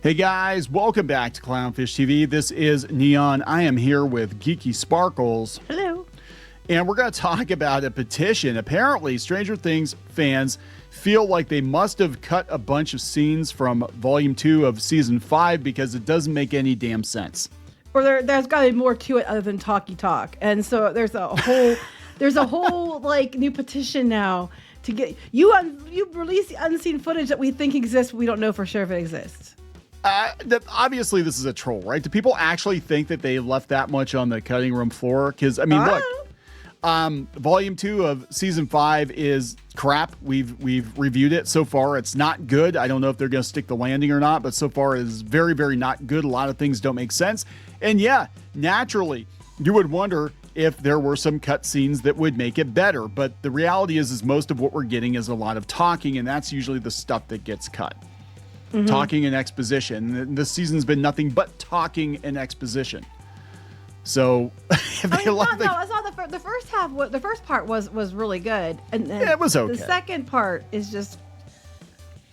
Hey guys, welcome back to Clownfish TV. This is Kneon. I am here with Geeky Sparkles. Hello. And we're going to talk about a petition. Apparently, Stranger Things fans feel like they must have cut a bunch of scenes from Volume 2 of Season 5 because it doesn't make any damn sense. Or there's got to be more to it other than talky talk. And so there's a whole like new petition now to get you release the unseen footage that we think exists. We don't know for sure if it exists. Obviously, this is a troll, right? Do people actually think that they left that much on the cutting room floor? Because, I mean, look, Volume 2 of Season 5 is crap. We've reviewed it so far. It's not good. I don't know if they're going to stick the landing or not, but so far it is very, very not good. A lot of things don't make sense. And yeah, naturally, you would wonder if there were some cut scenes that would make it better. But the reality is most of what we're getting is a lot of talking, and that's usually the stuff that gets cut. Mm-hmm. Talking and exposition. This season's been nothing but talking and exposition. So, it's not the first half. The first part was really good, and yeah, it was okay. The second part is just,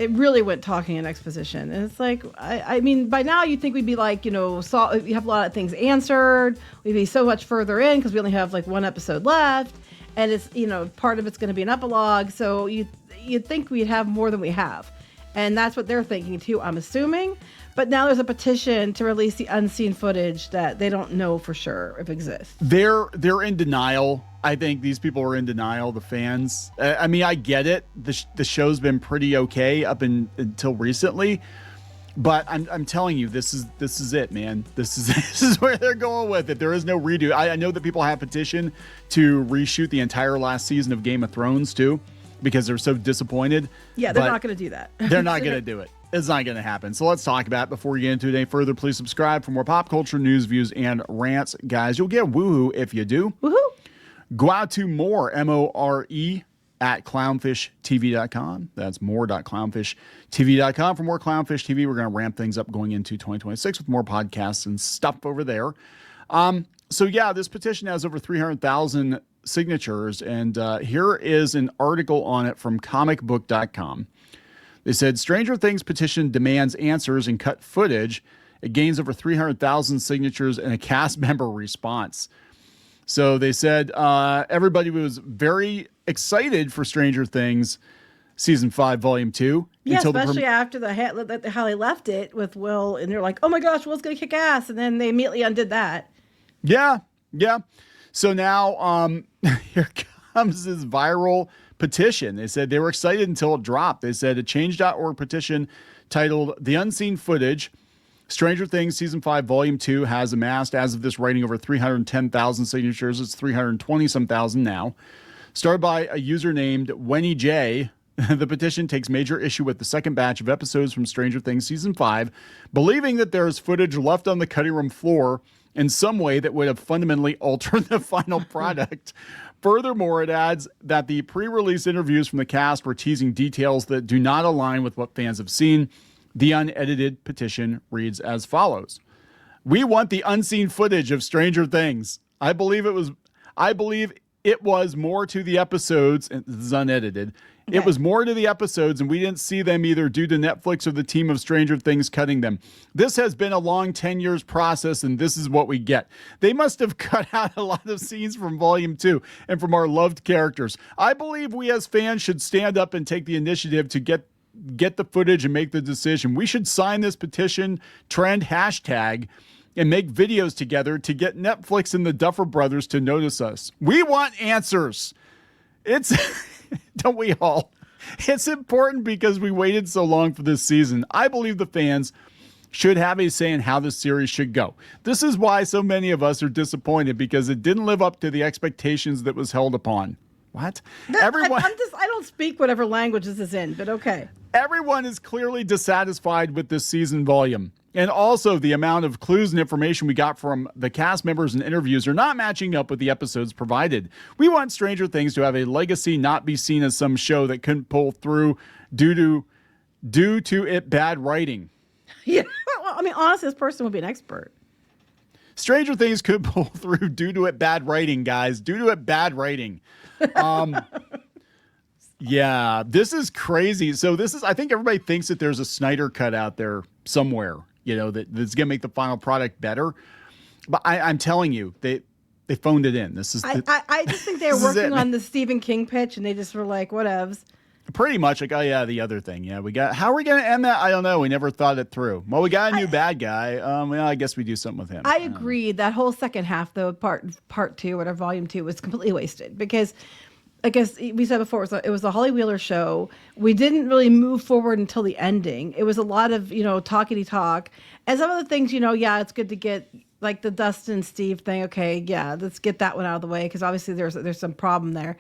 it really went talking and exposition, and it's like, I mean, by now you'd think we'd be like, you have a lot of things answered. We'd be so much further in because we only have like one episode left, and it's part of it's going to be an epilogue. So you'd think we'd have more than we have. And that's what they're thinking too, I'm assuming. But now there's a petition to release the unseen footage that they don't know for sure if exists. They're in denial. I think these people are in denial, the fans. I mean, I get it. The show's been pretty okay until recently. But I'm telling you, this is it, man. This is where they're going with it. There is no redo. I know that people have petitioned to reshoot the entire last season of Game of Thrones too, because they're so disappointed. Yeah, they're not going to do that. They're not going to do it. It's not going to happen. So let's talk about it. Before we get into it any further, please subscribe for more pop culture news, views, and rants. Guys, you'll get woohoo if you do. Woohoo. Go out to more, M-O-R-E, at clownfishtv.com. That's more.clownfishtv.com. For more Clownfish TV, we're going to ramp things up going into 2026 with more podcasts and stuff over there. So yeah, this petition has over 300,000 signatures, and here is an article on it from comicbook.com. They said, Stranger Things petition demands answers and cut footage. It gains over 300,000 signatures and a cast member response. So they said everybody was very excited for Stranger Things Season 5, Volume 2. Yeah, especially after how they left it with Will, and they're like, oh my gosh, Will's going to kick ass, and then they immediately undid that. Yeah. So now here comes this viral petition. They said they were excited until it dropped. They said a change.org petition titled The Unseen Footage, Stranger Things Season 5 Volume 2 has amassed, as of this writing, over 310,000 signatures. It's 320-some thousand now. Started by a user named Wenny J. The petition takes major issue with the second batch of episodes from Stranger Things Season 5, believing that there is footage left on the cutting room floor in some way that would have fundamentally altered the final product. Furthermore, it adds that the pre-release interviews from the cast were teasing details that do not align with what fans have seen. The unedited petition reads as follows. We want the unseen footage of Stranger Things. I believe it was more to the episodes, and this is unedited. Okay. It was more to the episodes, and we didn't see them either due to Netflix or the team of Stranger Things cutting them. This has been a long 10 years process, and this is what we get. They must have cut out a lot of scenes from Volume 2 and from our loved characters. I believe we as fans should stand up and take the initiative to get the footage and make the decision. We should sign this petition trend hashtag and make videos together to get Netflix and the Duffer Brothers to notice us. We want answers. Don't we all? It's important because we waited so long for this season. I believe the fans should have a say in how this series should go. This is why so many of us are disappointed, because it didn't live up to the expectations that was held upon. What? I don't speak whatever language this is in, but okay. Everyone is clearly dissatisfied with this season volume. And also the amount of clues and information we got from the cast members and interviews are not matching up with the episodes provided. We want Stranger Things to have a legacy, not be seen as some show that couldn't pull through due to it bad writing. Yeah, well, I mean, honestly, this person would be an expert. Stranger Things could pull through due to it bad writing, guys. Due to it bad writing. Yeah, this is crazy. So I think everybody thinks that there's a Snyder Cut out there somewhere, that's going to make the final product better. But I'm telling you, they phoned it in. I just think they were working on the Stephen King pitch, and they just were like, whatevs. Pretty much like, oh yeah, the other thing. Yeah, how are we going to end that? I don't know. We never thought it through. Well, we got a new bad guy. Well, I guess we do something with him. I agree. That whole second half, though, part two, whatever, volume 2, was completely wasted because, I guess we said before, it was the Holly Wheeler show. We didn't really move forward until the ending. It was a lot of, talkity talk. And some of the things, yeah, it's good to get, like the Dustin and Steve thing. Okay, yeah, let's get that one out of the way because obviously there's some problem there.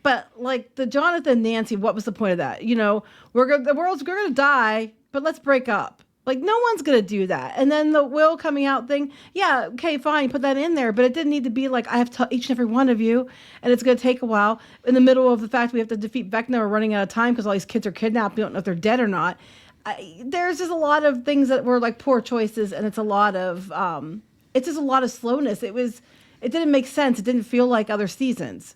But like the Jonathan Nancy, what was the point of that? The world's going to die, but let's break up. Like no one's going to do that. And then the Will coming out thing, yeah, okay, fine, put that in there, but it didn't need to be like I have to tell each and every one of you, and it's going to take a while. In the middle of the fact we have to defeat Vecna, we're running out of time because all these kids are kidnapped. We don't know if they're dead or not. There's just a lot of things that were like poor choices, and it's just a lot of slowness. It didn't make sense. It didn't feel like other seasons.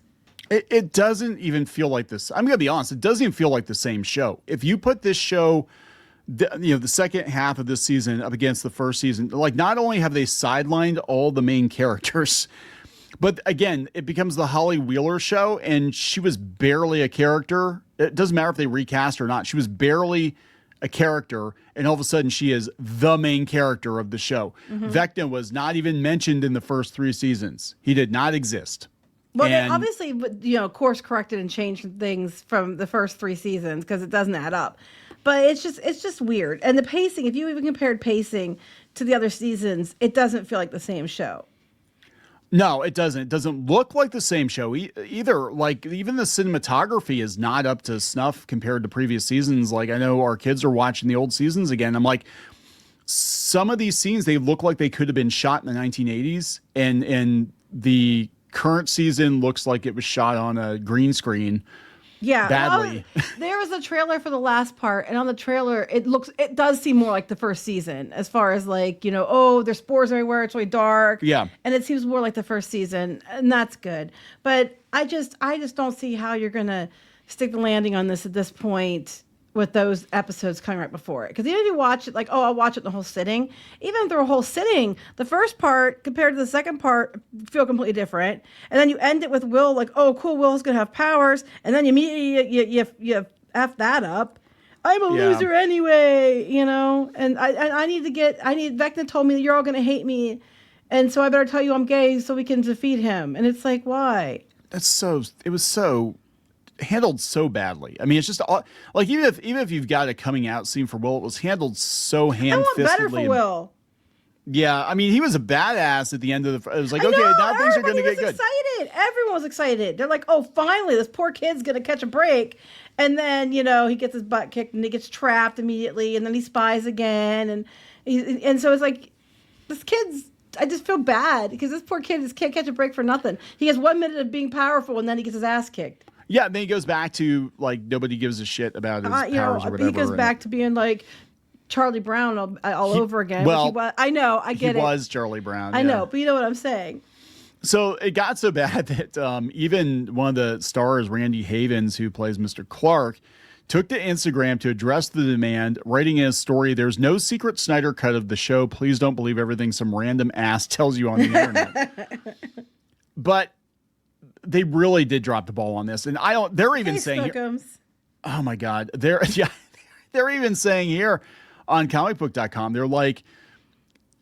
It doesn't even feel like this. I'm going to be honest. It doesn't even feel like the same show. If you put this show, the second half of this season up against the first season, like not only have they sidelined all the main characters, but again, it becomes the Holly Wheeler show, and she was barely a character. It doesn't matter if they recast or not. She was barely a character, and all of a sudden she is the main character of the show. Mm-hmm. Vecna was not even mentioned in the first 3 seasons. He did not exist. Well, they obviously, course corrected and changed things from the first 3 seasons because it doesn't add up. But it's just weird. And the pacing, if you even compared pacing to the other seasons, it doesn't feel like the same show. No, it doesn't. It doesn't look like the same show either. Like even the cinematography is not up to snuff compared to previous seasons. Like I know our kids are watching the old seasons again. I'm like, some of these scenes, they look like they could have been shot in the 1980s, and the current season looks like it was shot on a green screen. Yeah, badly. Well, there was a trailer for the last part, and on the trailer, it does seem more like the first season, as far as like there's spores everywhere, it's really dark. Yeah, and it seems more like the first season, and that's good. But I just don't see how you're gonna stick the landing on this at this point with those episodes coming right before it. Because even if you watch it, like, I'll watch it the whole sitting. Even through a whole sitting, the first part compared to the second part feel completely different. And then you end it with Will, like, oh, cool, Will's gonna have powers, and then you immediately you F that up. I'm a loser anyway, And I need Vecna told me that you're all gonna hate me, and so I better tell you I'm gay so we can defeat him. And it's like, why? It was so handled so badly. I mean, it's just like even if you've got a coming out scene for Will, it was handled so ham-fistedly. I want better for Will. Yeah, I mean, he was a badass at the end of it was like, okay, now things are going to get good. Excited. Everyone was excited. They're like, oh, finally, this poor kid's going to catch a break. And then, he gets his butt kicked and he gets trapped immediately, and then he spies again, and so it's like, this kid's. I just feel bad because this poor kid can't catch a break for nothing. He has 1 minute of being powerful, and then he gets his ass kicked. Yeah, then he goes back to, like, nobody gives a shit about his powers or whatever. He goes back to being, like, Charlie Brown all over again. Well, I know, I get it. He was Charlie Brown. I know, but you know what I'm saying. So it got so bad that even one of the stars, Randy Havens, who plays Mr. Clark, took to Instagram to address the demand, writing in his story, "There's no secret Snyder cut of the show. Please don't believe everything some random ass tells you on the internet." But they really did drop the ball on this, and they're even saying, oh my God, they're even saying here on comicbook.com, they're like,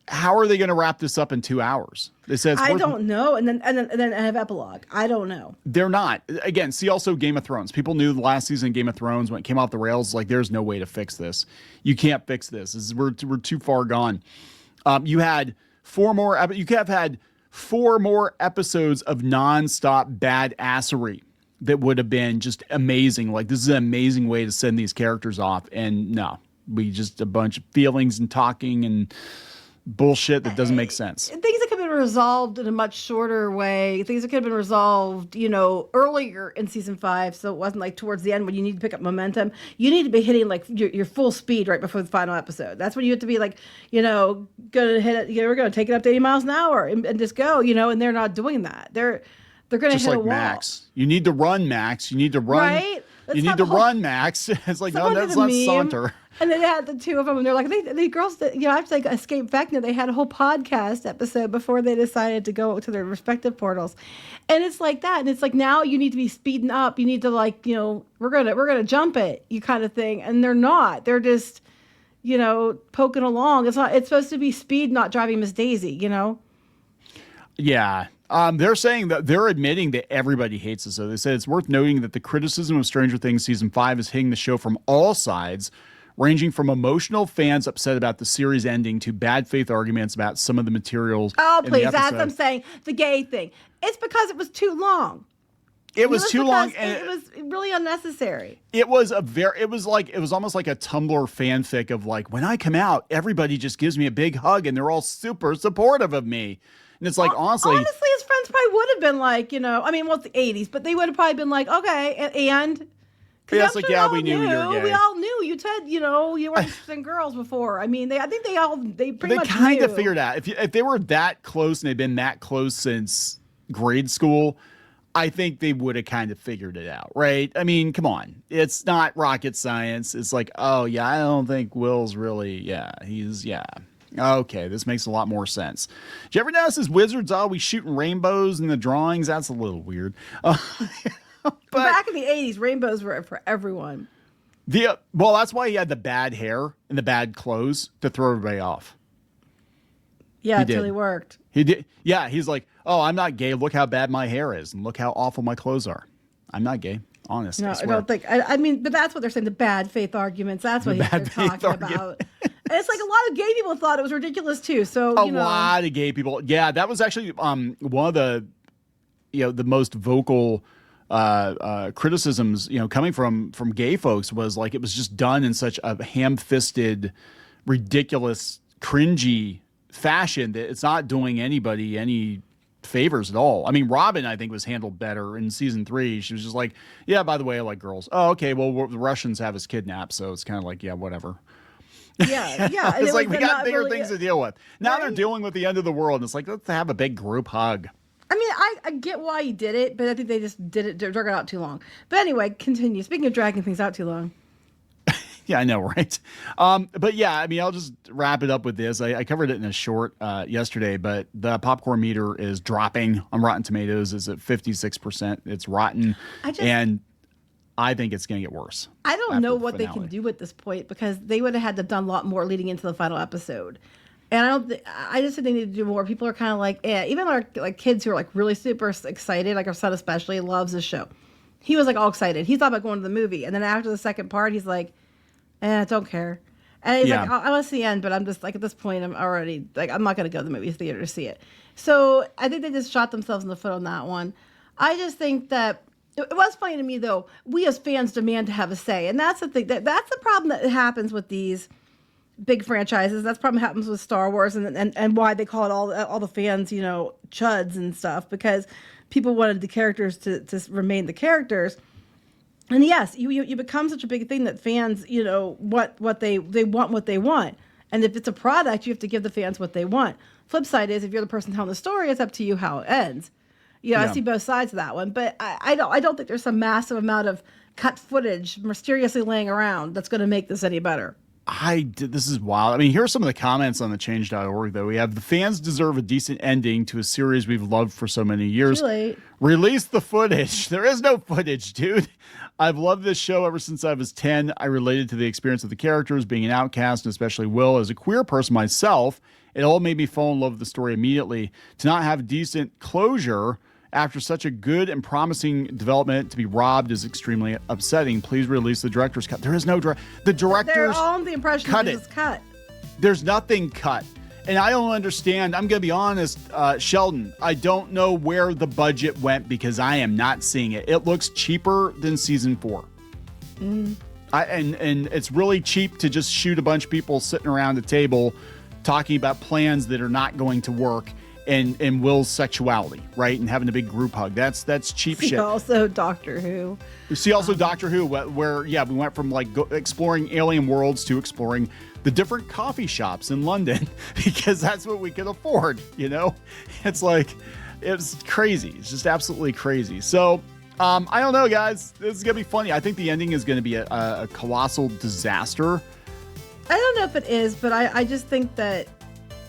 how are they going to wrap this up in 2 hours? They said, I don't know. And then I have epilogue. I don't know. They're not. Again, see also Game of Thrones. People knew the last season of Game of Thrones when it came off the rails, like there's no way to fix this. You can't fix this. We're too far gone. You had 4 more. You could have had 4 more episodes of nonstop badassery that would have been just amazing. Like, this is an amazing way to send these characters off. And no, we just a bunch of feelings and talking and bullshit that doesn't make sense. Things that could have been resolved in a much shorter way. Things that could have been resolved, earlier in season 5, so it wasn't like towards the end when you need to pick up momentum. You need to be hitting like your full speed right before the final episode. That's when you have to be like, gonna hit it. We're gonna take it up to 80 miles an hour and just go. And they're not doing that. They're gonna just hit like a wall. Max. You need to run, Max. You need to run. Right. You need to run, Max. It's like, no, that's not saunter. And then they had the two of them, and they're like, the girls that, after they escaped Vecna, they had a whole podcast episode before they decided to go to their respective portals. And it's like that. And it's like, now you need to be speeding up. You need to, like, we're gonna jump it, you kind of thing. And they're not. They're just, poking along. It's supposed to be speed, not driving Miss Daisy, Yeah. They're saying that they're admitting that everybody hates it. So they said it's worth noting that the criticism of Stranger Things season 5 is hitting the show from all sides, ranging from emotional fans upset about the series ending to bad faith arguments about some of the materials. Oh, please. That's what I'm saying. The gay thing. It's because it was too long. It was too long, and it was really unnecessary. It was almost like a Tumblr fanfic of like, when I come out, everybody just gives me a big hug and they're all super supportive of me. And it's like, honestly, his friends probably would have been like, it's the 80s, but they would have probably been like, okay, and yeah, it's like, yeah, we knew you were gay. We all knew. You said, you weren't interested in girls before. I mean, I think they pretty much kind of knew. figured out if they were that close and they've been that close since grade school, I think they would have kind of figured it out, right? I mean, come on, it's not rocket science. It's like, oh yeah, I don't think Will's really, okay, this makes a lot more sense. Did you ever notice his wizards always shooting rainbows in the drawings? That's a little weird. But back in the 80s, rainbows were for everyone. That's why he had the bad hair and the bad clothes to throw everybody off. Yeah, it really worked. He did. Yeah, he's like, oh, I'm not gay. Look how bad my hair is, and look how awful my clothes are. I'm not gay. Honest. No, I don't think. I mean, but that's what they're saying. The bad faith arguments. That's what they're talking about. And it's like a lot of gay people thought it was ridiculous too. So a lot of gay people. Yeah, that was actually one of the the most vocal criticisms coming from gay folks was like, it was just done in such a ham-fisted, ridiculous, cringy fashion that it's not doing anybody any favors at all. I mean, Robin, I think, was handled better in season 3. She was just like, yeah, by the way, I like girls. Oh, okay, well, the Russians have us kidnapped, so it's kind of like, yeah, whatever. Yeah. It's like, we got bigger things to deal with. Now they're dealing with the end of the world, and it's like, let's have a big group hug. I mean, I get why you did it, but I think they just drug it out too long. But anyway, continue. Speaking of dragging things out too long. Yeah, I know, right? But yeah, I mean, I'll just wrap it up with this. I covered it in a short yesterday, but the popcorn meter is dropping on Rotten Tomatoes. It's at 56%. It's rotten. And I think it's going to get worse. I don't know what they can do at this point, because they would have had to have done a lot more leading into the final episode. And I just think they need to do more. People are kind of like, even our like kids who are like really super excited, like our son especially loves this show. He was like all excited. He thought about going to the movie. And then after the second part, he's like, don't care. And he's like, I want to see the end, but I'm just like, at this point, I'm already like, I'm not going to go to the movie theater to see it. So I think they just shot themselves in the foot on that one. I just think that it was funny to me, though. We as fans demand to have a say. And that's the thing. That's the problem that happens with these big franchises. That's probably happens with Star Wars, and why they call it all the fans, chuds and stuff, because people wanted the characters to remain the characters. And yes, you become such a big thing that fans, what they want what they want. And if it's a product, you have to give the fans what they want. Flip side is, if you're the person telling the story, it's up to you how it ends. I see both sides of that one, but I don't think there's some massive amount of cut footage mysteriously laying around that's going to make this any better. This is wild. I mean, here are some of the comments on the change.org, though. We have: the fans deserve a decent ending to a series we've loved for so many years. Too late. Release the footage. There is no footage, dude. I've loved this show ever since I was 10. I related to the experience of the characters, being an outcast, and especially Will. As a queer person myself, it all made me fall in love with the story immediately. To not have decent closure after such a good and promising development, to be robbed is extremely upsetting. Please release the director's cut. There is no the director's They're all under the impression that this is cut. There's nothing cut. And I don't understand. I'm going to be honest, Sheldon, I don't know where the budget went, because I am not seeing it. It looks cheaper than season 4. And it's really cheap to just shoot a bunch of people sitting around a table talking about plans that are not going to work, and Will's sexuality, right? And having a big group hug. That's cheap shit. Also Doctor Who. You see also Doctor Who, where we went from like exploring alien worlds to exploring the different coffee shops in London, because that's what we could afford, It's like, it's crazy. It's just absolutely crazy. So I don't know, guys. This is going to be funny. I think the ending is going to be a colossal disaster. I don't know if it is, but I just think that,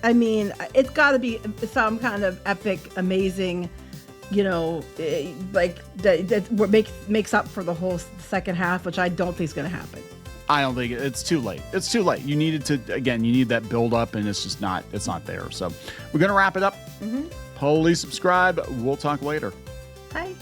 I mean, it's got to be some kind of epic, amazing, like that makes up for the whole second half, which I don't think is going to happen. I don't think it's too late. It's too late. You needed to, again, you need that build up, and it's not there. So we're going to wrap it up. Please subscribe. We'll talk later. Bye.